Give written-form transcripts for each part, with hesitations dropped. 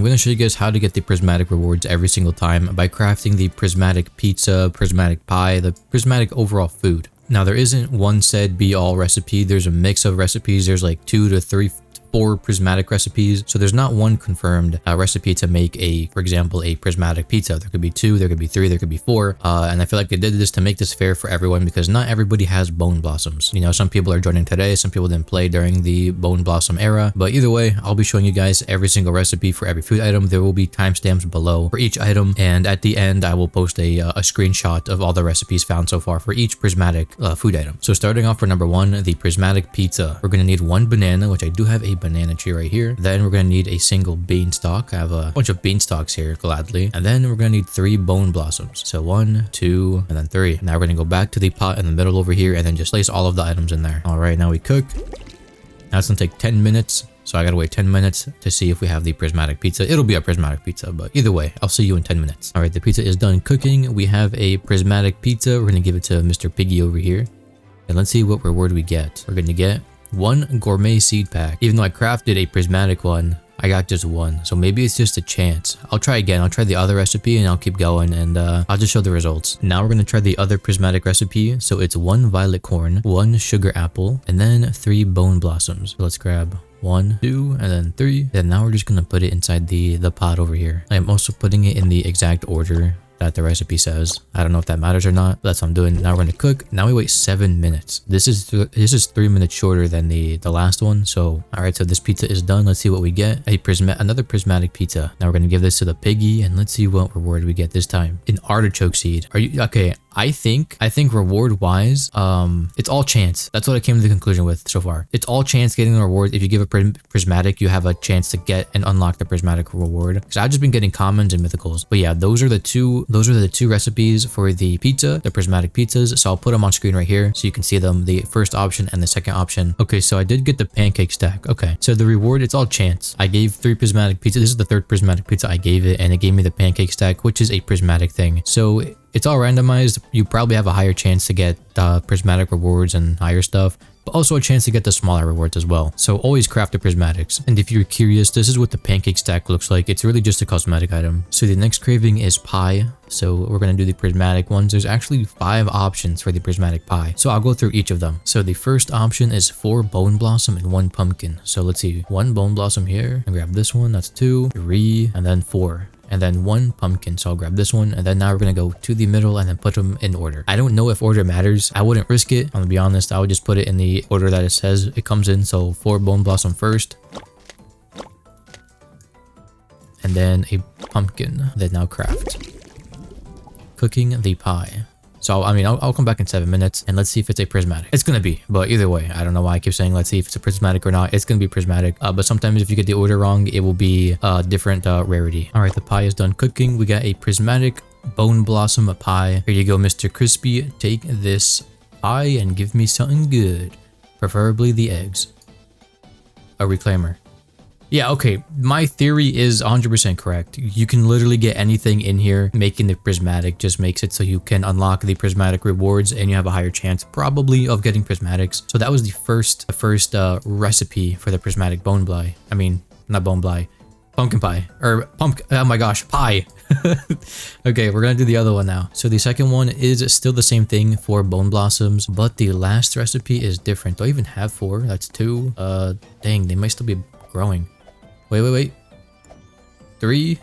I'm going to show you guys how to get the prismatic rewards every single time by crafting the prismatic pizza, prismatic pie, the prismatic overall food. Now there isn't one said be all recipe. There's a mix of recipes. There's like 2 to 3 4 prismatic recipes, so there's not one confirmed recipe to make for example, a prismatic pizza. There could be 2, there could be 3, there could be 4, and I feel like they did this to make this fair for everyone because not everybody has bone blossoms. You know, some people are joining today, some people didn't play during the bone blossom era, but either way, I'll be showing you guys every single recipe for every food item. There will be timestamps below for each item, and at the end I will post a screenshot of all the recipes found so far for each prismatic food item. So starting off for number 1, the prismatic pizza, we're going to need 1 banana, which I do have a banana tree right here. Then we're going to need a single beanstalk. I have a bunch of beanstalks here, gladly. And then we're going to need 3 bone blossoms. So 1, 2, and then 3. Now we're going to go back to the pot in the middle over here and then just place all of the items in there. All right, now we cook. Now it's going to take 10 minutes. So I got to wait 10 minutes to see if we have the prismatic pizza. It'll be a prismatic pizza, but either way, I'll see you in 10 minutes. All right, the pizza is done cooking. We have a prismatic pizza. We're going to give it to Mr. Piggy over here. And let's see what reward we get. We're going to get 1 gourmet seed pack. Even though I crafted a prismatic one, I got just 1. So maybe it's just a chance. I'll try again. I'll try the other recipe and I'll keep going and I'll just show the results. Now we're going to try the other prismatic recipe. So it's 1 violet corn, 1 sugar apple, and then 3 bone blossoms. So let's grab 1, 2, and then 3. And now we're just going to put it inside the pot over here. I'm also putting it in the exact order that the recipe says. I don't know if that matters or not, but that's what I'm doing. Now we're going to cook. Now we wait 7 minutes. This is 3 minutes shorter than the last one. So, all right, so this pizza is done. Let's see what we get. Another prismatic pizza. Now we're going to give this to the piggy and let's see what reward we get this time. An artichoke seed. Are you okay? I think reward wise, it's all chance. That's what I came to the conclusion with so far. It's all chance getting the reward. If you give a prismatic, you have a chance to get and unlock the prismatic reward. Because I've just been getting commons and mythicals. But yeah, those are the two recipes for the pizza, the prismatic pizzas. So I'll put them on screen right here so you can see them, the first option and the second option. Okay, so I did get the pancake stack. Okay, so the reward, it's all chance. I gave 3 prismatic pizza. This is the 3rd prismatic pizza I gave it, and it gave me the pancake stack, which is a prismatic thing. So it's all randomized. You probably have a higher chance to get prismatic rewards and higher stuff, but also a chance to get the smaller rewards as well. So always craft the prismatics. And if you're curious, this is what the pancake stack looks like. It's really just a cosmetic item. So the next craving is pie. So we're going to do the prismatic ones. There's actually 5 options for the prismatic pie. So I'll go through each of them. So the first option is 4 bone blossom and 1 pumpkin. So let's see, 1 bone blossom here. And grab this one. That's 2, 3, and then 4. And then 1 pumpkin. So I'll grab this one. And then now we're going to go to the middle and then put them in order. I don't know if order matters. I wouldn't risk it. I'm going to be honest. I would just put it in the order that it says it comes in. So 4 bone blossom first. And then a pumpkin. Then now craft. Cooking the pie. So, I mean, I'll come back in 7 minutes and let's see if it's a prismatic. It's going to be, but either way, I don't know why I keep saying let's see if it's a prismatic or not. It's going to be prismatic, but sometimes if you get the order wrong, it will be different rarity. All right, the pie is done cooking. We got a prismatic bone blossom pie. Here you go, Mr. Crispy. Take this pie and give me something good, preferably the eggs. A reclaimer. Yeah, okay, my theory is 100% correct. You can literally get anything in here. Making the prismatic just makes it so you can unlock the prismatic rewards and you have a higher chance probably of getting prismatics. So that was the first recipe for the prismatic bone bly. I mean, not bone bly, pumpkin pie, or oh my gosh, pie. Okay, we're gonna do the other one now. So the second one is still the same thing for bone blossoms, but the last recipe is different. Do I even have 4? That's 2. Dang, they might still be growing. Wait. 3.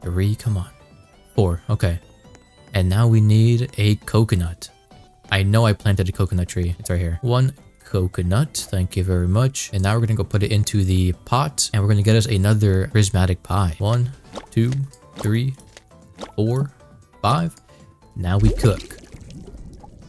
3, come on. 4, okay. And now we need a coconut. I know I planted a coconut tree. It's right here. 1 coconut, thank you very much. And now we're gonna go put it into the pot and we're gonna get us another prismatic pie. 1, 2, 3, 4, 5. Now we cook.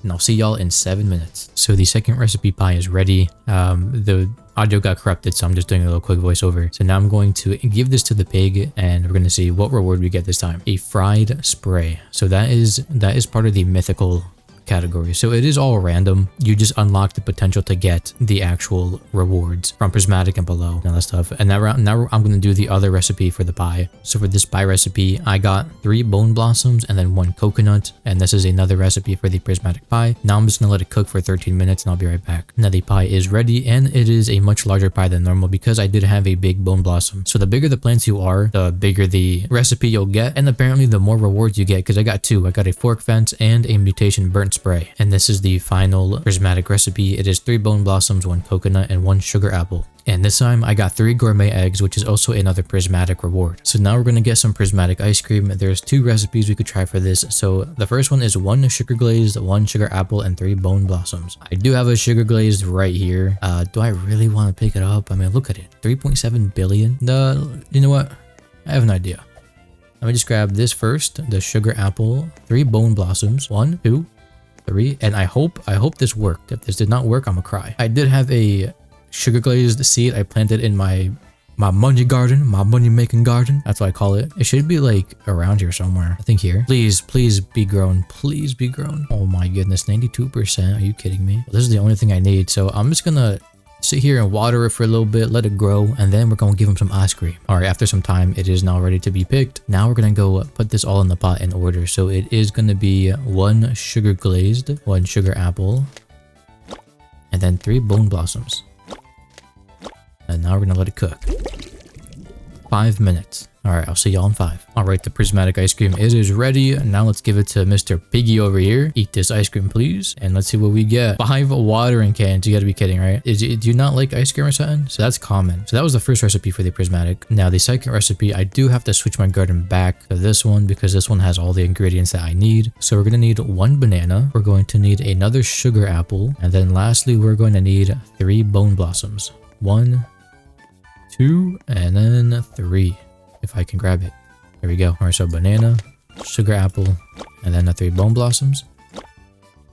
And I'll see y'all in 7 minutes. So the second recipe pie is ready. The audio got corrupted, so I'm just doing a little quick voiceover. So now I'm going to give this to the pig and we're going to see what reward we get this time. A fried spray. So that is part of the mythical category. So it is all random. You just unlock the potential to get the actual rewards from Prismatic and below and all that stuff. And now I'm going to do the other recipe for the pie. So for this pie recipe, I got 3 bone blossoms and then 1 coconut. And this is another recipe for the Prismatic pie. Now I'm just going to let it cook for 13 minutes and I'll be right back. Now the pie is ready, and it is a much larger pie than normal because I did have a big bone blossom. So the bigger the plants you are, the bigger the recipe you'll get, and apparently the more rewards you get, because I got 2. I got a fork fence and a mutation burnt spray. And this is the final Prismatic recipe. It is 3 bone blossoms, 1 coconut, and 1 sugar apple. And this time I got 3 gourmet eggs, which is also another Prismatic reward. So now we're going to get some Prismatic ice cream. There's 2 recipes we could try for this. So the first one is 1 sugar glazed, 1 sugar apple, and 3 bone blossoms. I do have a sugar glazed right here. Do I really want to pick it up? I mean, look at it. 3.7 billion. You know what? I have an idea. Let me just grab this first. The sugar apple, 3 bone blossoms. 1, 2, 3. And I hope this worked. If this did not work, I'm gonna cry. I did have a sugar glazed seed I planted in my money garden, my money making garden. That's what I call it. It should be like around here somewhere. I think here. Please be grown. Please be grown. Oh my goodness, 92%. Are you kidding me? This is the only thing I need. So I'm just gonna sit here and water it for a little bit, let it grow, and then we're gonna give him some ice cream. All right, after some time, it is now ready to be picked. Now we're gonna go put this all in the pot in order. So it is gonna be 1 sugar glazed, 1 sugar apple, and then 3 bone blossoms. And now we're gonna let it cook. 5 minutes. All right, I'll see y'all in 5. All right, the Prismatic ice cream, it is ready. Now let's give it to Mr. Piggy over here. Eat this ice cream, please. And let's see what we get. 5 watering cans. You gotta be kidding, right? Do you not like ice cream or something? So that's common. So that was the first recipe for the Prismatic. Now the second recipe, I do have to switch my garden back to this one because this one has all the ingredients that I need. So we're gonna need 1 banana. We're going to need another sugar apple. And then lastly, we're going to need 3 bone blossoms. 1, 2, and then 3. If I can grab it. There we go. All right, so banana, sugar apple, and then the 3 bone blossoms.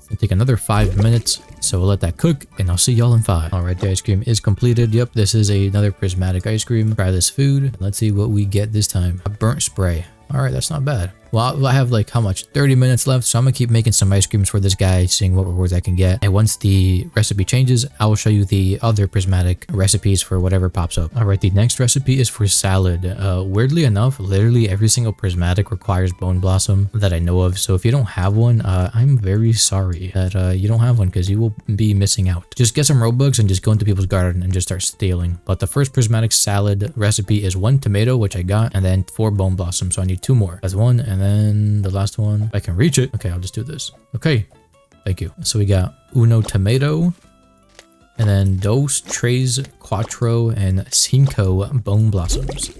It'll take another 5 minutes, so we'll let that cook, and I'll see y'all in 5. All right, the ice cream is completed. Yep, this is another Prismatic ice cream. Try this food. Let's see what we get this time. A burnt spray. All right, that's not bad. Well, I have like how much? 30 minutes left, so I'm gonna keep making some ice creams for this guy, seeing what rewards I can get. And once the recipe changes, I will show you the other Prismatic recipes for whatever pops up. All right, the next recipe is for salad. Weirdly enough, literally every single Prismatic requires bone blossom that I know of. So if you don't have one, I'm very sorry that you don't have one because you will be missing out. Just get some Robux and just go into people's garden and just start stealing. But the first Prismatic salad recipe is 1 tomato, which I got, and then 4 bone blossoms. So I need 2 more. That's 1, and then the last one, if I can reach it. Okay, I'll just do this. Okay, thank you. So we got 1 tomato, and then 2, 3, 4, and 5 bone blossoms.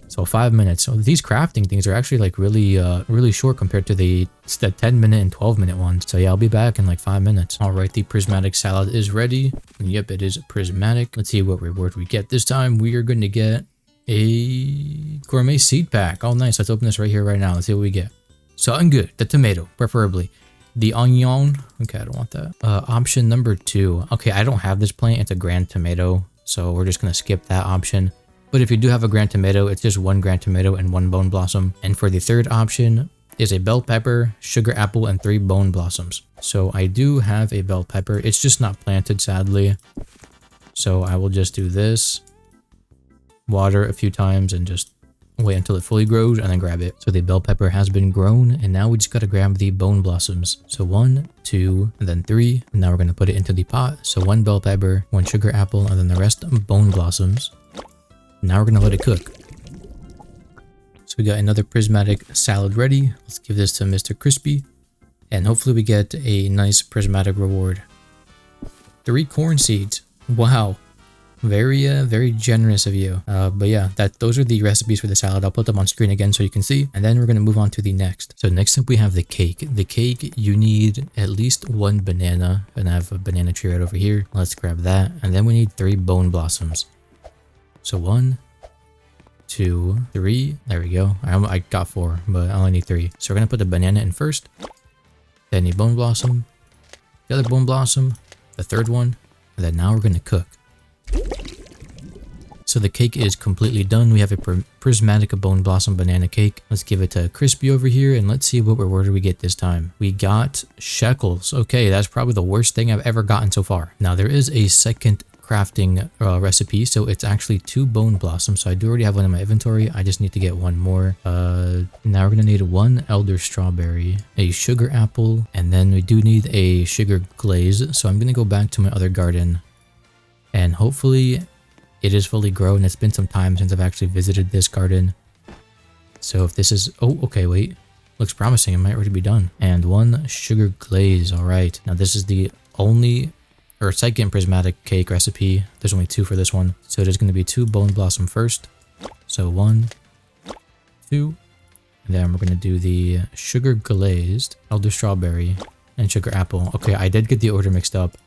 So 5 minutes. So these crafting things are actually like really short compared to the 10-minute and 12-minute ones. So yeah, I'll be back in like 5 minutes. All right, the Prismatic salad is ready. And yep, it is Prismatic. Let's see what reward we get this time. We are going to get a gourmet seed pack. Oh, nice. Let's open this right here, right now. Let's see what we get. Something good. The tomato, preferably. The onion. Okay, I don't want that. Option number 2. Okay, I don't have this plant. It's a grand tomato. So we're just going to skip that option. But if you do have a grand tomato, it's just 1 grand tomato and 1 bone blossom. And for the third option is a bell pepper, sugar apple, and 3 bone blossoms. So I do have a bell pepper. It's just not planted, sadly. So I will just do this. Water a few times and just wait until it fully grows and then grab it. So the bell pepper has been grown, and now we just gotta grab the bone blossoms. So 1, 2, and then 3. And now we're gonna put it into the pot. So 1 bell pepper, 1 sugar apple, and then the rest bone blossoms. Now we're gonna let it cook. So we got another Prismatic salad ready. Let's give this to Mr. Crispy, and hopefully we get a nice Prismatic reward. 3 corn seeds. Wow. Very generous of you. But yeah, those are the recipes for the salad. I'll put them on screen again so you can see. And then we're going to move on to the next. So next up we have the cake. The cake, you need at least 1 banana. And I have a banana tree right over here. Let's grab that. And then we need 3 bone blossoms. So 1, 2, 3. There we go. I got 4, but I only need 3. So we're going to put the banana in first. Then the bone blossom. The other bone blossom. The third one. And then now we're going to cook. So the cake is completely done. We have a Prismatic Bone Blossom Banana Cake. Let's give it a crispy over here and let's see what reward we get this time. We got shekels. Okay, that's probably the worst thing I've ever gotten so far. Now there is a second crafting recipe, so it's actually 2 bone blossoms. So I do already have one in my inventory. I just need to get one more. Now we're gonna need 1 elder strawberry, a sugar apple, and then we do need a sugar glaze. So I'm gonna go back to my other garden and hopefully it is fully grown. It's been some time since I've actually visited this garden. So if this is, oh, okay, wait, looks promising. It might already be done. And 1 sugar glaze. All right, now this is the only or second prismatic cake recipe. There's only 2 for this one. So it is going to be 2 bone blossom first. So 1, 2, and then we're going to do the sugar glazed, elder strawberry, and sugar apple. Okay, I did get the order mixed up,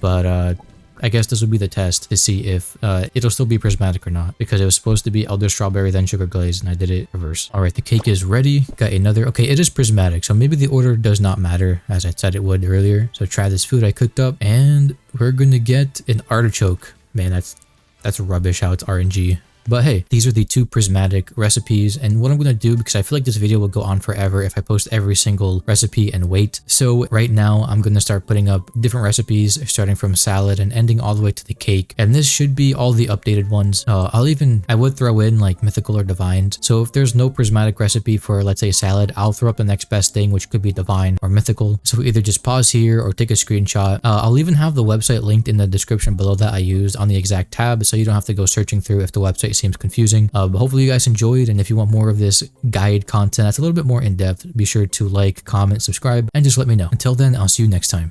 but I guess this will be the test to see if it'll still be prismatic or not, because it was supposed to be elder strawberry then sugar glaze and I did it reverse. All right, the cake is ready. Got another. Okay, it is prismatic, so maybe the order does not matter as I said it would earlier. So try this food I cooked up and we're gonna get an artichoke. Man, that's rubbish how it's RNG. But hey, these are the 2 prismatic recipes, and what I'm going to do, because I feel like this video will go on forever if I post every single recipe and wait. So right now I'm going to start putting up different recipes starting from salad and ending all the way to the cake, and this should be all the updated ones. I would throw in like mythical or divine. So if there's no prismatic recipe for, let's say, salad, I'll throw up the next best thing, which could be divine or mythical. So either just pause here or take a screenshot. I'll even have the website linked in the description below that I used on the exact tab, so you don't have to go searching through if the website seems confusing. But hopefully you guys enjoyed, and if you want more of this guide content that's a little bit more in-depth, be sure to like, comment, subscribe, and just let me know. Until then, I'll see you next time.